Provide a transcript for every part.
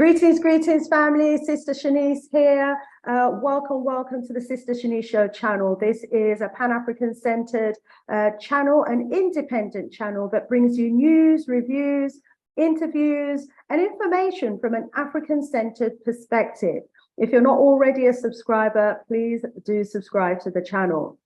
Greetings, family. Sister Shanice here. Welcome to the Sister Shanice Show channel. This is a Pan-African centered channel, an independent channel that brings you news, reviews, interviews, and information from an African-centered perspective. If you're not already a subscriber, please do subscribe to the channel.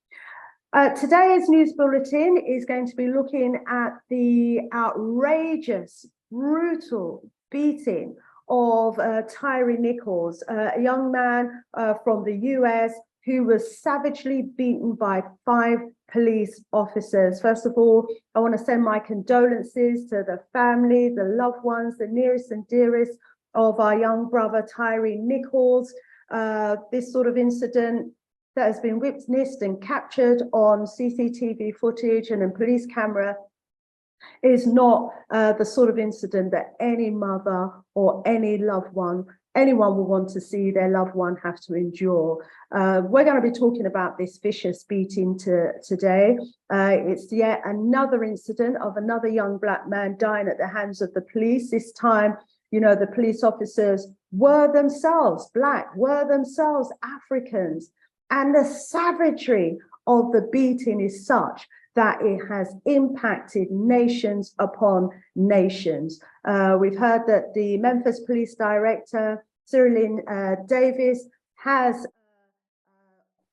Today's news bulletin is going to be looking at the outrageous, brutal beating of Tyre Nichols, a young man from the US who was savagely beaten by 5 police officers. First of all, I want to send my condolences to the family, the loved ones, the nearest and dearest of our young brother Tyree Nichols. This sort of incident that has been witnessed and captured on CCTV footage and in police camera is not the sort of incident that any mother or any loved one, anyone will want to see their loved one have to endure. We're going to be talking about this vicious beating today. It's yet another incident of another young black man dying at the hands of the police. This time, you know, the police officers were themselves black, were themselves Africans. And the savagery of the beating is such that it has impacted nations upon nations. We've heard that the Memphis Police Director, Cyril Davis, has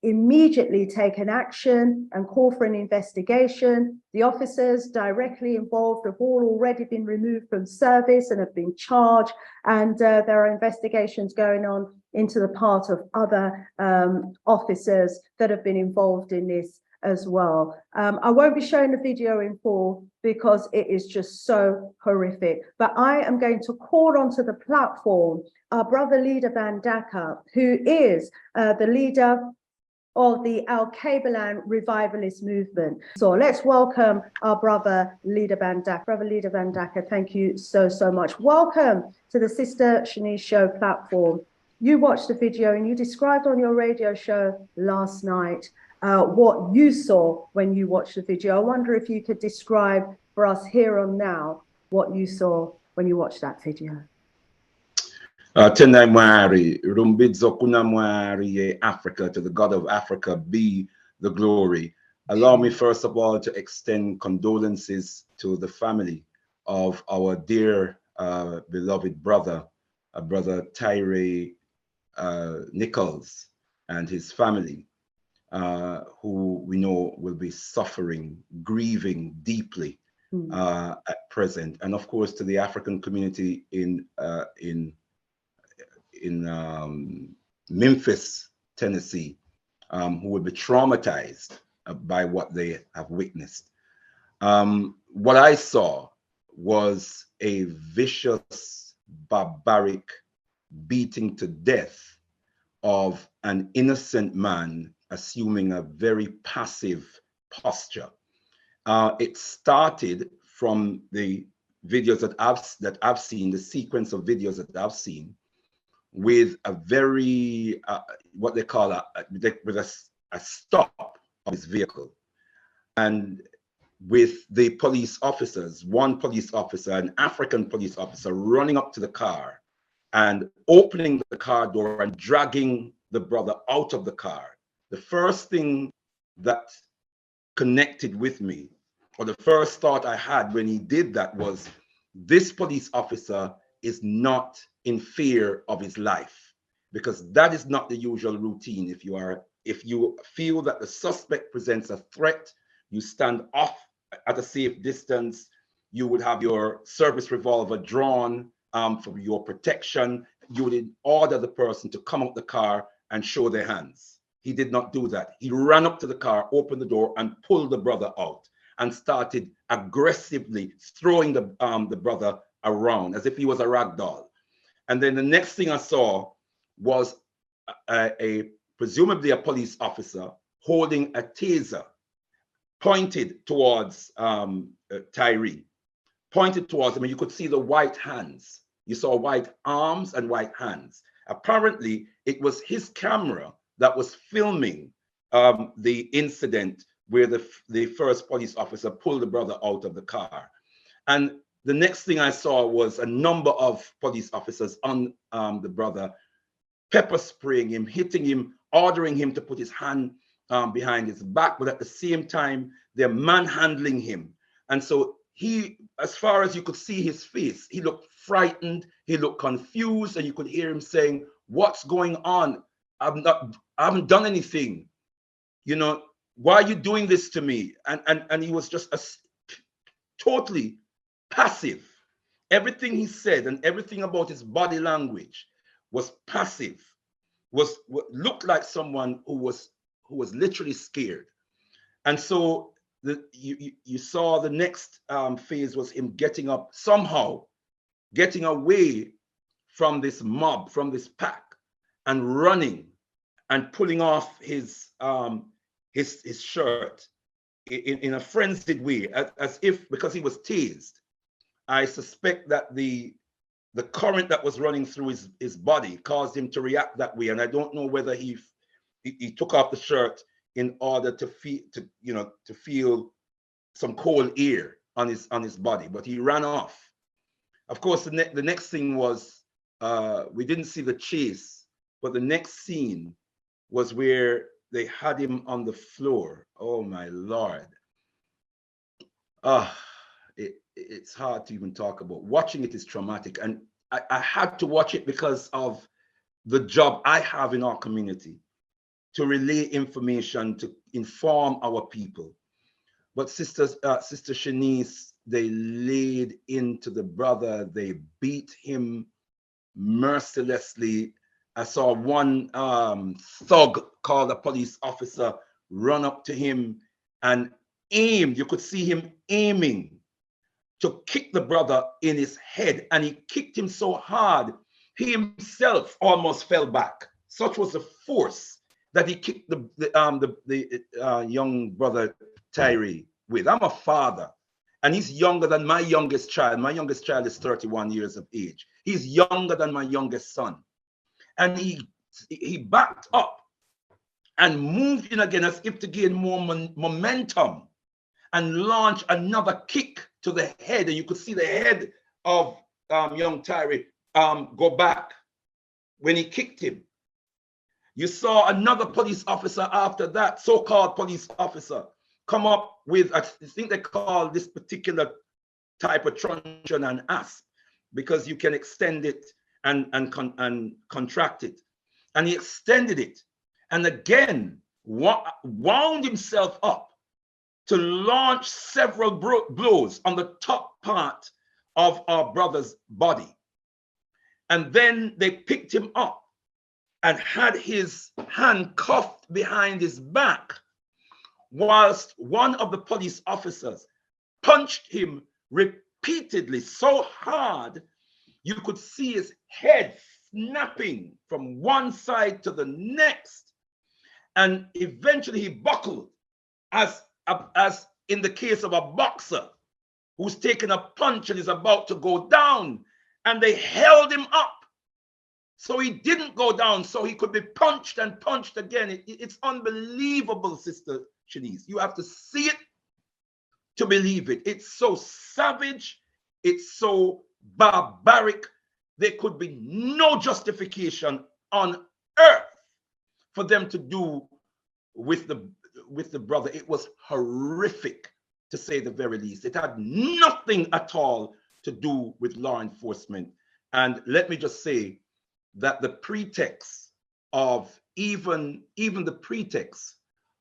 immediately taken action and called for an investigation. The officers directly involved have all already been removed from service and have been charged, and there are investigations going on into the part of other officers that have been involved in this as well. I won't be showing the video in full because it is just so horrific, but I am going to call onto the platform our brother Ldr Mbandaka, who is the leader of the Al-Kabalan revivalist movement. So let's welcome our brother Ldr Mbandaka. Brother Ldr Mbandaka, thank you so much. Welcome to the Sister Shanice Show platform. You watched the video and you described on your radio show last night what you saw when you watched the video. I wonder if you could describe for us here and now what you saw when you watched that video. Tena mwari, rumbidzo kuna mwari Africa, to the God of Africa be the glory. Allow me first of all to extend condolences to the family of our dear beloved brother, brother Tyre Nichols and his family, who we know will be suffering, grieving deeply at present, and of course to the African community in Memphis, Tennessee, who will be traumatized by what they have witnessed. What I saw was a vicious, barbaric beating to death of an innocent man assuming a very passive posture. It started from the videos that I've seen, the sequence of videos that I've seen, with a very what they call a stop of his vehicle, and with the police officers, one police officer, an African police officer, running up to the car and opening the car door and dragging the brother out of the car. The first thing that connected with me, or the first thought I had when he did that, was this police officer is not in fear of his life, because that is not the usual routine. If you feel that the suspect presents a threat, you stand off at a safe distance. You would have your service revolver drawn for your protection. You would order the person to come out the car and show their hands. He did not do that. He ran up to the car, opened the door, and pulled the brother out and started aggressively throwing the brother around as if he was a rag doll. And then the next thing I saw was presumably a police officer holding a taser pointed towards Tyree, pointed towards him, and you could see the white hands. You saw white arms and white hands. Apparently, it was his camera that was filming the incident where the first police officer pulled the brother out of the car. And the next thing I saw was a number of police officers on the brother, pepper spraying him, hitting him, ordering him to put his hand behind his back, but at the same time, they're manhandling him. And so he, as far as you could see his face, he looked frightened, he looked confused, and you could hear him saying, "What's going on? I haven't done anything. You know, why are you doing this to me?" And he was just totally passive. Everything he said and everything about his body language was passive, looked like someone who was literally scared. And so you saw the next phase was him getting up, somehow getting away from this mob, from this pack, and running and pulling off his shirt in a frenzied way, as if, because he was tased. I suspect that the current that was running through his body caused him to react that way. And I don't know whether he took off the shirt in order to feel some cold air on his body, but he ran off. Of course, the next thing was, we didn't see the chase, but the next scene was where they had him on the floor. Oh my Lord. It's hard to even talk about. Watching it is traumatic. And I had to watch it because of the job I have in our community, to relay information, to inform our people. But Sister Shanice, they laid into the brother, they beat him mercilessly. I saw one thug called a police officer run up to him and aimed. You could see him aiming to kick the brother in his head, and he kicked him so hard, he himself almost fell back. Such was the force that he kicked the young brother Tyree with. I'm a father, and he's younger than my youngest child. My youngest child is 31 years of age. He's younger than my youngest son. And he backed up and moved in again as if to gain more momentum, and launch another kick to the head. And you could see the head of young Tyree go back when he kicked him. You saw another police officer after that, so-called police officer, come up with, I think they call this particular type of truncheon an asp, because you can extend it and contract it. And he extended it, and again wound himself up to launch several blows on the top part of our brother's body. And then they picked him up and had his hand cuffed behind his back, whilst one of the police officers punched him repeatedly so hard you could see his head snapping from one side to the next. And eventually he buckled, as in the case of a boxer who's taken a punch and is about to go down, and they held him up so he didn't go down, so he could be punched and punched again. It's unbelievable, Sister Shanice. You have to see it to believe it. It's so savage. It's so barbaric. There could be no justification on earth for them to do with the brother. It was horrific, to say the very least. It had nothing at all to do with law enforcement. And let me just say that the pretext of even the pretext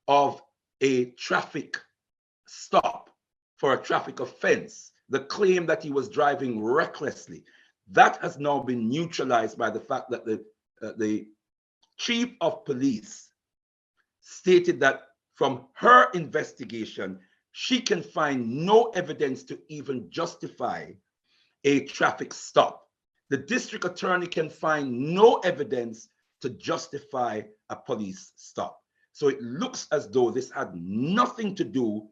of a traffic stop for a traffic offense, the claim that he was driving recklessly, that has now been neutralized by the fact that the chief of police stated that from her investigation, she can find no evidence to even justify a traffic stop. The district attorney can find no evidence to justify a police stop. So it looks as though this had nothing to do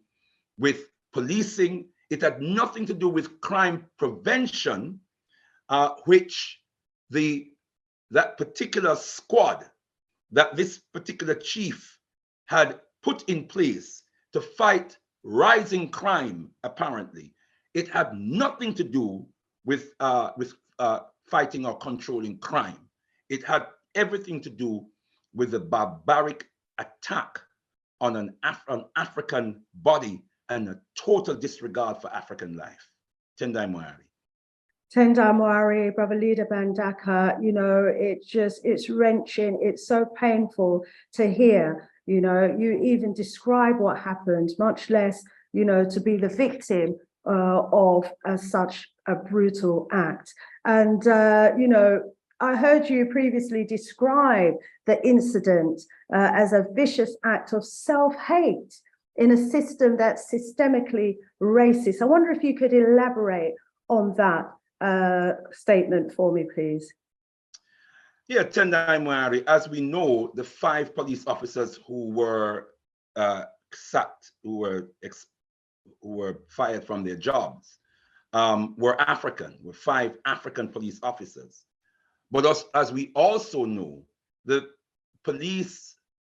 with policing. It had nothing to do with crime prevention, which that particular squad, that this particular chief had put in place to fight rising crime, apparently. It had nothing to do with fighting or controlling crime. It had everything to do with the barbaric attack on an African body and a total disregard for African life. Tendai Moari. Tendai Moari, Brother Ldr Mbandaka, you know, it's wrenching. It's so painful to hear, you know, you even describe what happened, much less, you know, to be the victim of such a brutal act. And, you know, I heard you previously describe the incident as a vicious act of self-hate in a system that's systemically racist. I wonder if you could elaborate on that statement for me, please. Yeah, Tendai Moari, as we know, the 5 police officers who were sacked, who were fired from their jobs, were African, were 5 African police officers. But as we also know, the police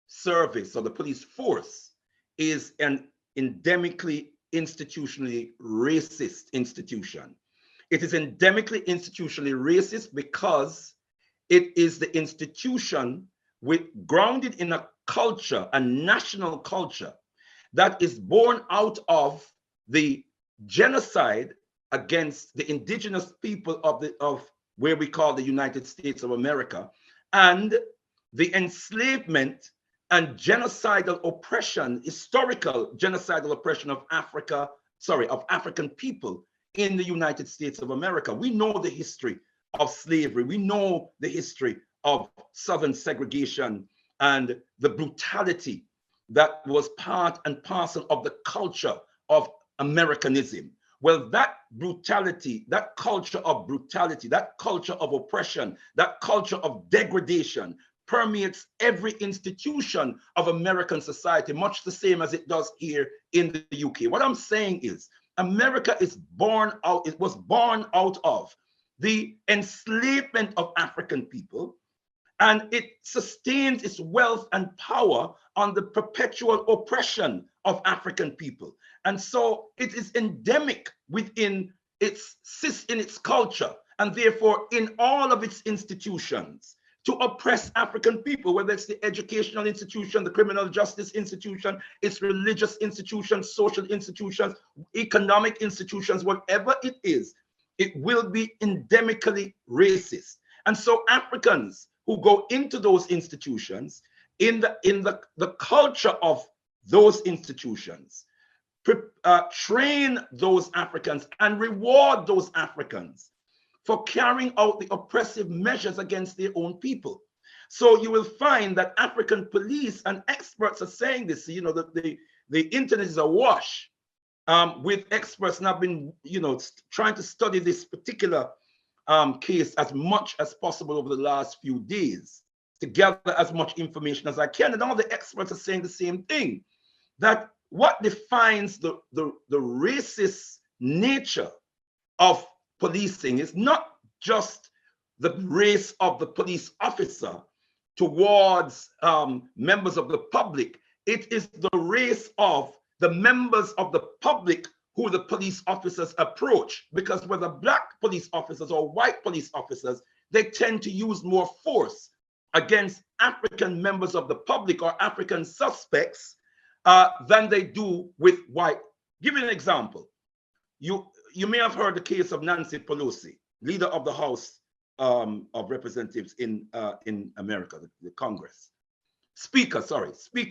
service or the police force is an endemically institutionally racist institution. It is endemically institutionally racist because it is the institution grounded in a culture, a national culture, that is born out of the genocide against the indigenous people of where we call the United States of America, and the enslavement and genocidal oppression, historical genocidal oppression of African people in the United States of America. We know the history of slavery. We know the history of Southern segregation and the brutality that was part and parcel of the culture of Americanism. Well, that brutality, that culture of brutality, that culture of oppression, that culture of degradation permeates every institution of American society, much the same as it does here in the UK. What I'm saying is, America is born out, it was born out of the enslavement of African people, and it sustains its wealth and power on the perpetual oppression of African people. And so it is endemic within its culture, and therefore in all of its institutions, to oppress African people, whether it's the educational institution, the criminal justice institution, its religious institutions, social institutions, economic institutions, whatever it is, it will be endemically racist. And so Africans who go into those institutions, in the culture of those institutions, train those Africans and reward those Africans for carrying out the oppressive measures against their own people. So you will find that African police, and experts are saying this, you know, that the internet is awash with experts, and I've been, you know, trying to study this particular case as much as possible over the last few days to gather as much information as I can. And all the experts are saying the same thing, that what defines the racist nature of policing is not just the race of the police officer towards members of the public. It is the race of the members of the public who the police officers approach, because whether black police officers or white police officers, they tend to use more force against African members of the public or African suspects than they do with white. Give you an example. You may have heard the case of Nancy Pelosi, leader of the House of Representatives in America, the Congress. Speaker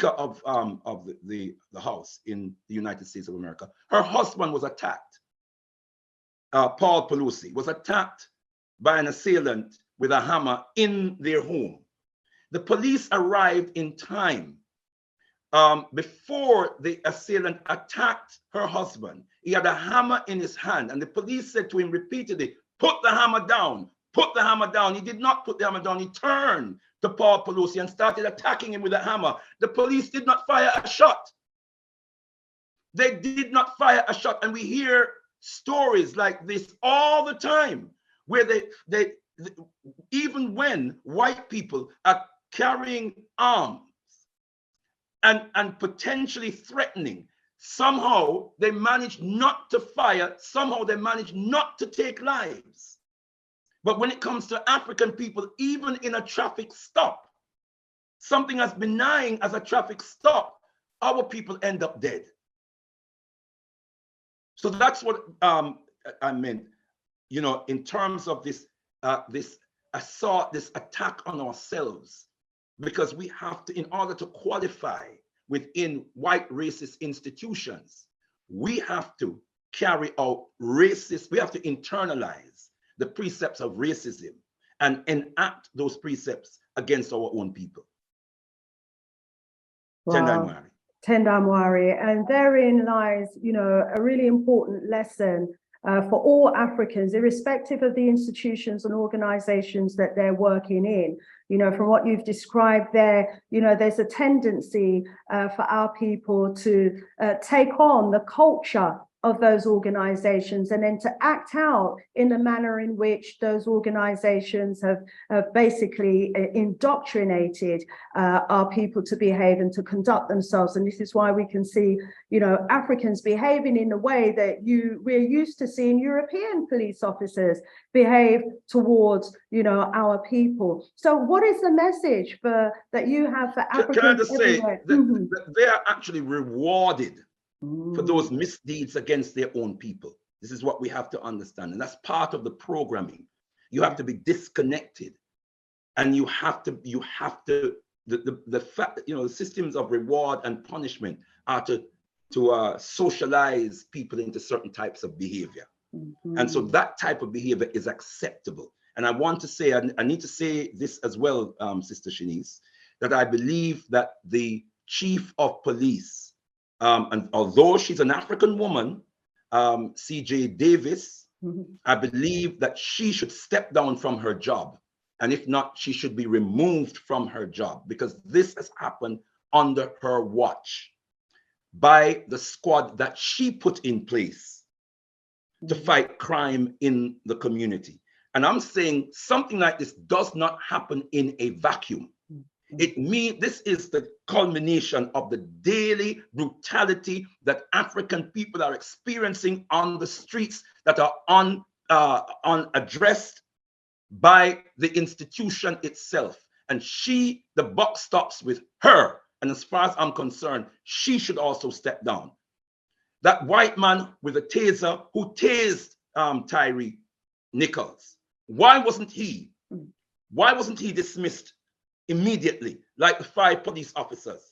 of the House in the United States of America. Her husband was attacked. Paul Pelosi was attacked by an assailant with a hammer in their home. The police arrived in time before the assailant attacked her husband. He had a hammer in his hand, and the police said to him repeatedly, "Put the hammer down, put the hammer down." He did not put the hammer down. He turned to Paul Pelosi and started attacking him with a hammer. The police did not fire a shot. They did not fire a shot. And we hear stories like this all the time, where they even when white people are carrying arms and potentially threatening somehow they manage not to fire, somehow they manage not to take lives. But when it comes to African people, even in a traffic stop, something as benign as a traffic stop, our people end up dead. So that's what I meant, you know, in terms of this this assault, this attack on ourselves, because we have to, in order to qualify within white racist institutions, we have to carry out racist, we have to internalize the precepts of racism and enact those precepts against our own people. Wow. Tendamwari, and therein lies, you know, a really important lesson for all Africans, irrespective of the institutions and organizations that they're working in. You know, from what you've described there, you know, there's a tendency for our people to take on the culture of those organizations and then to act out in the manner in which those organizations have basically indoctrinated our people to behave and to conduct themselves. And this is why we can see, you know, Africans behaving in the way that we're used to seeing European police officers behave towards, you know, our people. So what is the message that you have for Africans? Can I just say that they are actually rewarded for those misdeeds against their own people. This is what we have to understand. And that's part of the programming. You have to be disconnected, and you have to, the fact, you know, the systems of reward and punishment are to socialize people into certain types of behavior. And so that type of behavior is acceptable. And I want to say, I need to say this as well, Sister Shanice, that I believe that the chief of police, and although she's an African woman, CJ Davis, I believe that she should step down from her job. And if not, she should be removed from her job, because this has happened under her watch by the squad that she put in place to fight crime in the community. And I'm saying something like this does not happen in a vacuum. It means this is the culmination of the daily brutality that African people are experiencing on the streets that are unaddressed by the institution itself. And the buck stops with her. And as far as I'm concerned, she should also step down. That white man with a taser who tased Tyree Nichols, why wasn't he dismissed immediately, like the 5 police officers?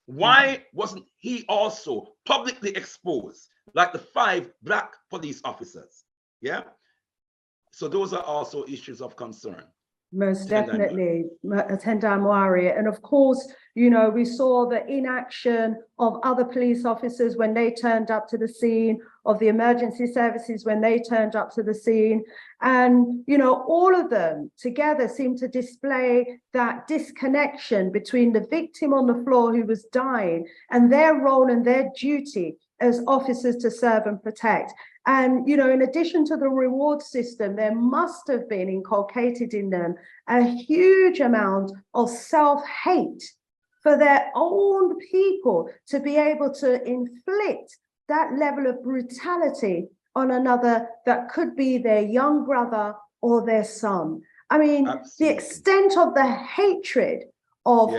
Why wasn't he also publicly exposed, like the 5 black police officers? Yeah. So those are also issues of concern. Most definitely, Tendamwari. And of course, you know, we saw the inaction of other police officers when they turned up to the scene, of the emergency services when they turned up to the scene. And, you know, all of them together seem to display that disconnection between the victim on the floor who was dying and their role and their duty as officers to serve and protect. And, you know, in addition to the reward system, there must have been inculcated in them a huge amount of self-hate for their own people to be able to inflict that level of brutality on another that could be their young brother or their son. I mean, the extent of the hatred of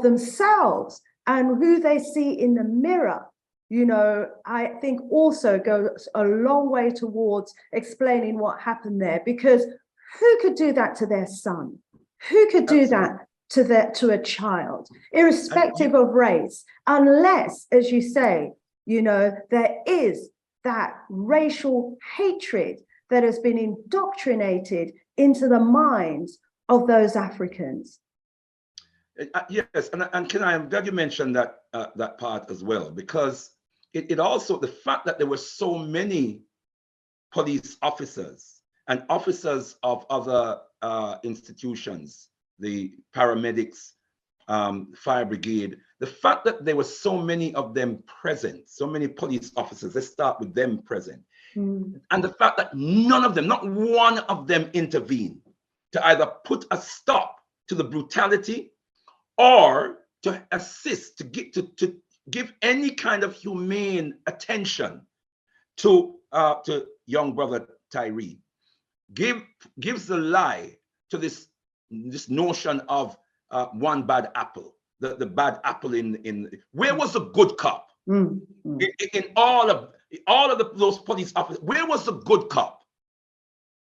themselves and who they see in the mirror, you know, I think also goes a long way towards explaining what happened there, because who could do that to their son? Who could do that to a child, irrespective of race, unless, as you say, you know, there is that racial hatred that has been indoctrinated into the minds of those Africans. Yes, and can I'm glad you mentioned that that part as well, because it also, the fact that there were so many police officers and officers of other institutions, the paramedics, fire brigade, the fact that there were so many of them present, so many police officers, let's start with them present, and the fact that none of them, not one of them, intervened to either put a stop to the brutality or to assist, to give any kind of humane attention to young brother Tyree, gives the lie to this notion of one bad apple, the bad apple in where was the good cop in all of those police officers? Where was the good cop?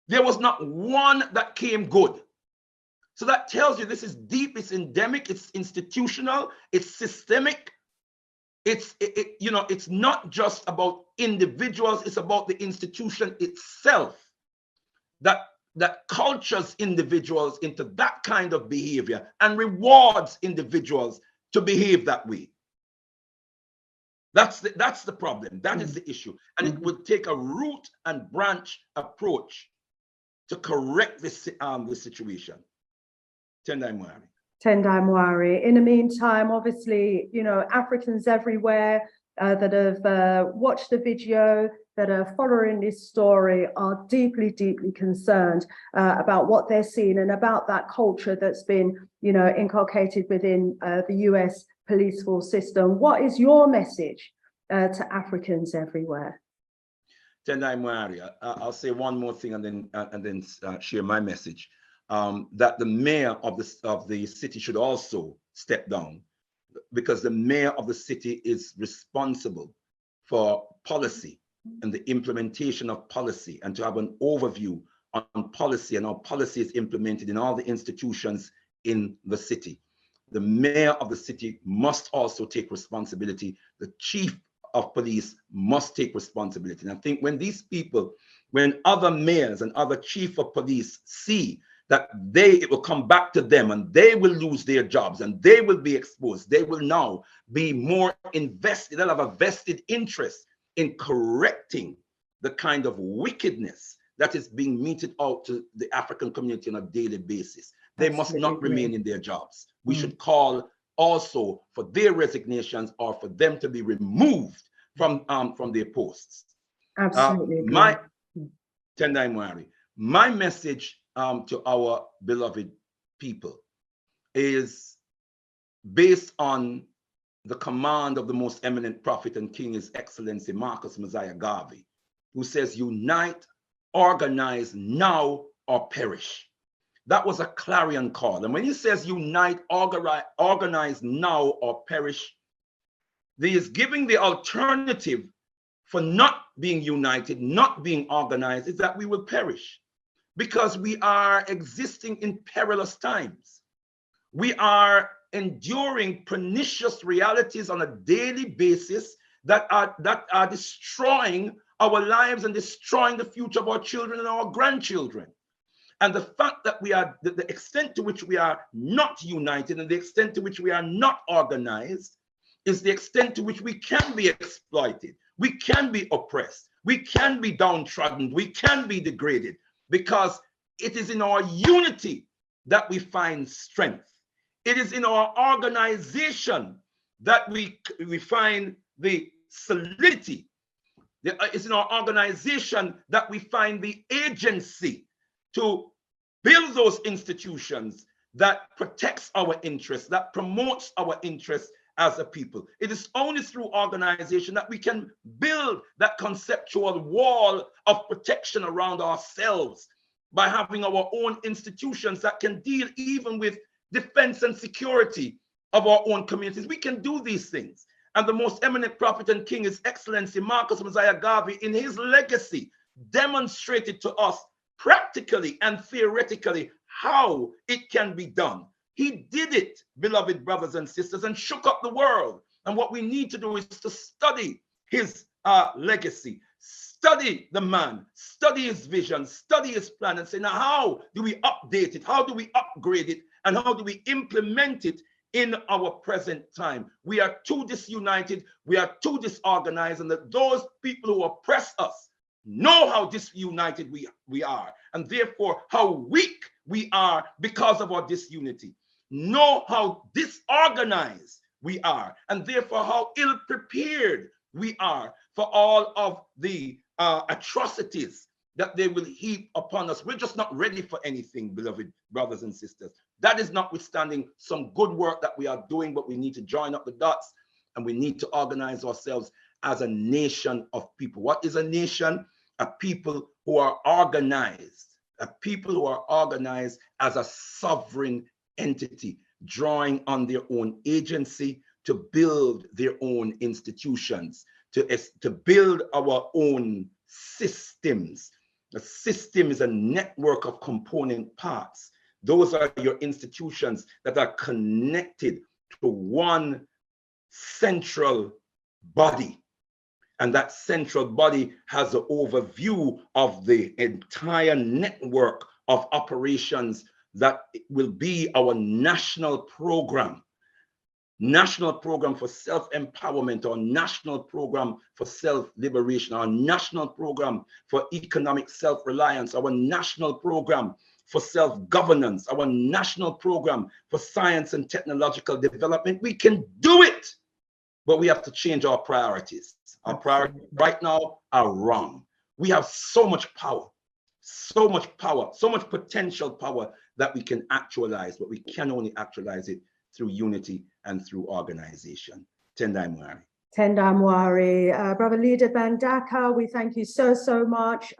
There was not one that came good. So that tells you this is deep, it's endemic, it's institutional, it's systemic. It's not just about individuals, it's about the institution itself that cultures individuals into that kind of behavior and rewards individuals to behave that way. That's the problem. That is the issue. And it would take a root and branch approach to correct this the situation. Tendai Mwari. Tendai Mwari. In the meantime, obviously, Africans everywhere that have watched the video, that are following this story, are deeply, deeply concerned about what they're seeing and about that culture that's been, inculcated within the US police force system. What is your message to Africans everywhere? Tendai Mwari, I'll say one more thing and then share my message. That the mayor of the city should also step down, because the mayor of the city is responsible for policy and the implementation of policy, and to have an overview on policy and how policy is implemented in all the institutions in the city. The mayor of the city must also take responsibility. The chief of police must take responsibility. And I think when other mayors and other chief of police see that it will come back to them and they will lose their jobs and they will be exposed, they will now be more invested, they'll have a vested interest in correcting the kind of wickedness that is being meted out to the African community on a daily basis. They must not remain in their jobs. We should call also for their resignations or for them to be removed from their posts. Absolutely. Tendai Mwari, my message to our beloved people is based on the command of the most eminent prophet and king, His Excellency Marcus Mosiah Garvey, who says, unite, organize now or perish. That was a clarion call. And when he says unite, organize now or perish, he is giving the alternative for not being united, not being organized, is that we will perish. Because we are existing in perilous times. We are enduring pernicious realities on a daily basis that are destroying our lives and destroying the future of our children and our grandchildren. And the fact that the extent to which we are not united and the extent to which we are not organized is the extent to which we can be exploited, we can be oppressed, we can be downtrodden, we can be degraded, because it is in our unity that we find strength. It is in our organization that we find the solidity. It's in our organization that we find the agency to build those institutions that protects our interests, that promotes our interests as a people. It is only through organization that we can build that conceptual wall of protection around ourselves, by having our own institutions that can deal even with defense and security of our own communities. We can do these things. And the most eminent prophet and king, His Excellency Marcus Mosiah Garvey, in his legacy, demonstrated to us practically and theoretically how it can be done. He did it, beloved brothers and sisters, and shook up the world. And what we need to do is to study his legacy, study the man, study his vision, study his plan, and say, now how do we update it? How do we upgrade it? And how do we implement it in our present time? We are too disunited, we are too disorganized, and that those people who oppress us know how disunited we are, and therefore how weak we are because of our disunity. Know how disorganized we are, and therefore how ill-prepared we are for all of the atrocities that they will heap upon us. We're just not ready for anything, beloved brothers and sisters. That is notwithstanding some good work that we are doing, but we need to join up the dots and we need to organize ourselves as a nation of people. What is a nation? A people who are organized, a people who are organized as a sovereign entity, drawing on their own agency to build their own institutions, to build our own systems. A system is a network of component parts. Those are your institutions that are connected to one central body. And that central body has an overview of the entire network of operations that will be our national program for self-empowerment, our national program for self-liberation, our national program for economic self-reliance, our national program for self-governance, our national program for science and technological development. We can do it, but we have to change our priorities. Our priorities right now are wrong. We have so much power, so much potential power that we can actualize, but we can only actualize it through unity and through organization. Tendai Mwari. Tendai Mwari. Brother Ldr Mbandaka, we thank you so much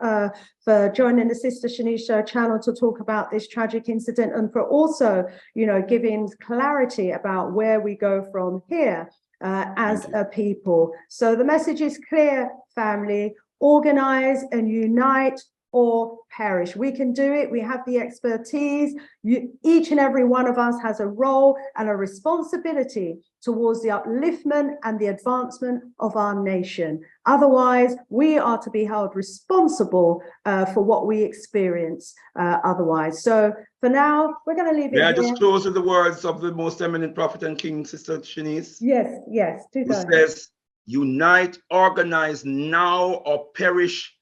for joining the Sister Shanice Show channel to talk about this tragic incident, and for also, giving clarity about where we go from here as a people. So the message is clear, family: organize and unite or perish. We can do it. We have the expertise. Each and every one of us has a role and a responsibility towards the upliftment and the advancement of our nation. Otherwise, we are to be held responsible for what we experience otherwise. So for now, we're going to leave it here. May I just close with the words of the most eminent prophet and king, Sister Shanice? Yes. Who says, unite, organize now or perish.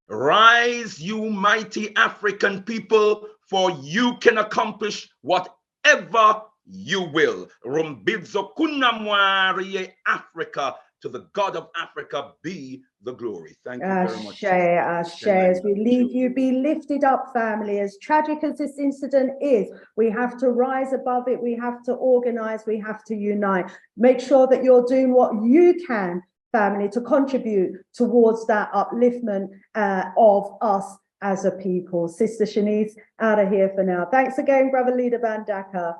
Rise, you mighty African people, for you can accomplish whatever you will. Rumbidzo kunamwari Africa, to the God of Africa be the glory. Thank you very much. Ashe. As we leave you, be lifted up, family. As tragic as this incident is, we have to rise above it. We have to organize. We have to unite. Make sure that you're doing what you can, family, to contribute towards that upliftment of us as a people. Sister Shanice, out of here for now. Thanks again, Brother Ldr Mbandaka.